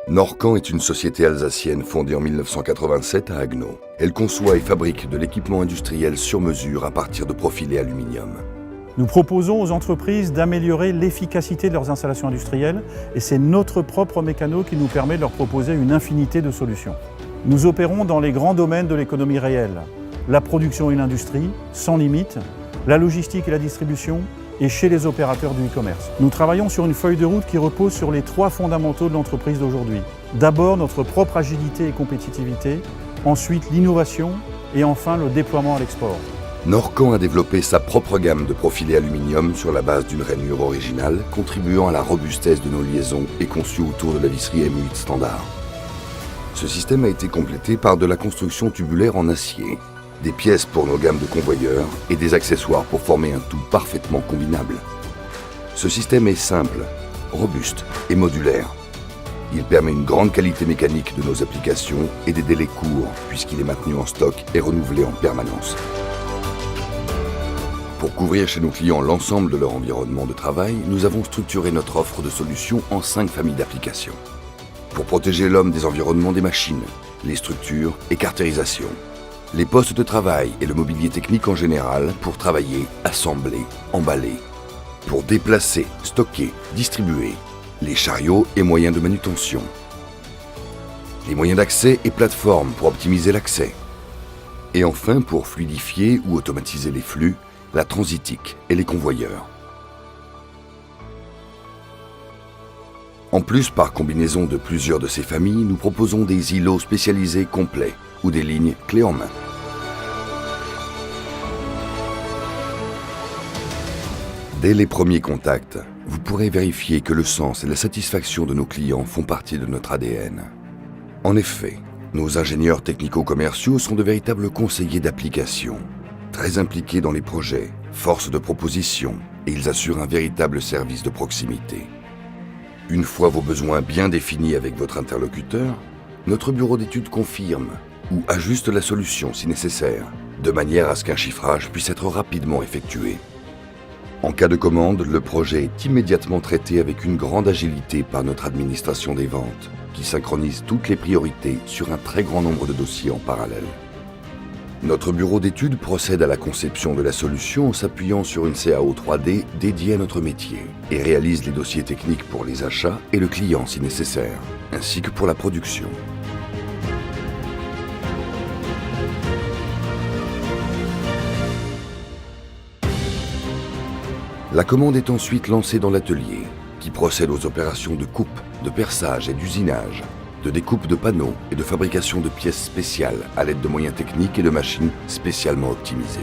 Norcan est une société alsacienne fondée en 1987 à Haguenau. Elle conçoit et fabrique de l'équipement industriel sur mesure à partir de profilés aluminium. Nous proposons aux entreprises d'améliorer l'efficacité de leurs installations industrielles et c'est notre propre mécano qui nous permet de leur proposer une infinité de solutions. Nous opérons dans les grands domaines de l'économie réelle, la production et l'industrie, sans limite, la logistique et la distribution, et chez les opérateurs du e-commerce. Nous travaillons sur une feuille de route qui repose sur les 3 fondamentaux de l'entreprise d'aujourd'hui. D'abord, notre propre agilité et compétitivité, ensuite l'innovation et enfin le déploiement à l'export. Norcan a développé sa propre gamme de profilés aluminium sur la base d'une rainure originale, contribuant à la robustesse de nos liaisons et conçue autour de la visserie M8 standard. Ce système a été complété par de la construction tubulaire en acier, des pièces pour nos gammes de convoyeurs et des accessoires pour former un tout parfaitement combinable. Ce système est simple, robuste et modulaire. Il permet une grande qualité mécanique de nos applications et des délais courts puisqu'il est maintenu en stock et renouvelé en permanence. Pour couvrir chez nos clients l'ensemble de leur environnement de travail, nous avons structuré notre offre de solutions en 5 familles d'applications. Pour protéger l'homme des environnements des machines, les structures et caractérisations, les postes de travail et le mobilier technique en général pour travailler, assembler, emballer, pour déplacer, stocker, distribuer, les chariots et moyens de manutention, les moyens d'accès et plateformes pour optimiser l'accès, et enfin pour fluidifier ou automatiser les flux, la transitique et les convoyeurs. En plus, par combinaison de plusieurs de ces familles, nous proposons des îlots spécialisés complets ou des lignes clés en main. Dès les premiers contacts, vous pourrez vérifier que le sens et la satisfaction de nos clients font partie de notre ADN. En effet, nos ingénieurs technico-commerciaux sont de véritables conseillers d'application, très impliqués dans les projets, force de proposition, et ils assurent un véritable service de proximité. Une fois vos besoins bien définis avec votre interlocuteur, notre bureau d'études confirme ou ajuste la solution si nécessaire, de manière à ce qu'un chiffrage puisse être rapidement effectué. En cas de commande, le projet est immédiatement traité avec une grande agilité par notre administration des ventes, qui synchronise toutes les priorités sur un très grand nombre de dossiers en parallèle. Notre bureau d'études procède à la conception de la solution en s'appuyant sur une CAO 3D dédiée à notre métier et réalise les dossiers techniques pour les achats et le client si nécessaire, ainsi que pour la production. La commande est ensuite lancée dans l'atelier, qui procède aux opérations de coupe, de perçage et d'usinage, de découpe de panneaux et de fabrication de pièces spéciales à l'aide de moyens techniques et de machines spécialement optimisées.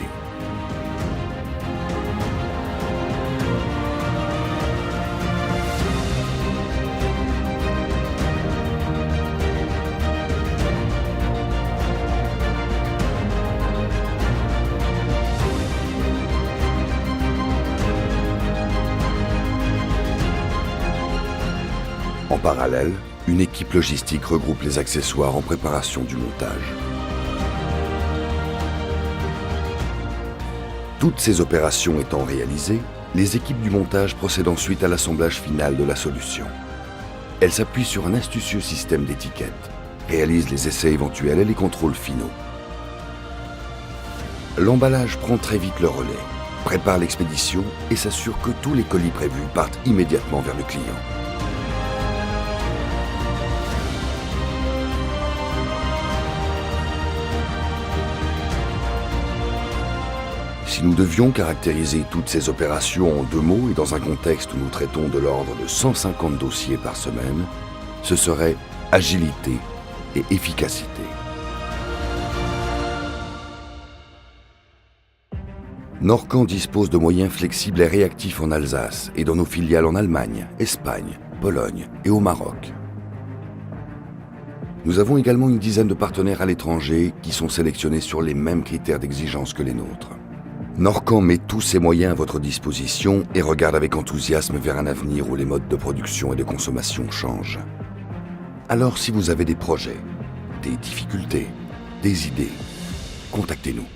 En parallèle, une équipe logistique regroupe les accessoires en préparation du montage. Toutes ces opérations étant réalisées, les équipes du montage procèdent ensuite à l'assemblage final de la solution. Elles s'appuient sur un astucieux système d'étiquettes, réalisent les essais éventuels et les contrôles finaux. L'emballage prend très vite le relais, prépare l'expédition et s'assure que tous les colis prévus partent immédiatement vers le client. Si nous devions caractériser toutes ces opérations en 2 mots et dans un contexte où nous traitons de l'ordre de 150 dossiers par semaine, ce serait agilité et efficacité. Norcan dispose de moyens flexibles et réactifs en Alsace et dans nos filiales en Allemagne, Espagne, Pologne et au Maroc. Nous avons également une dizaine de partenaires à l'étranger qui sont sélectionnés sur les mêmes critères d'exigence que les nôtres. Norcan met tous ses moyens à votre disposition et regarde avec enthousiasme vers un avenir où les modes de production et de consommation changent. Alors si vous avez des projets, des difficultés, des idées, contactez-nous.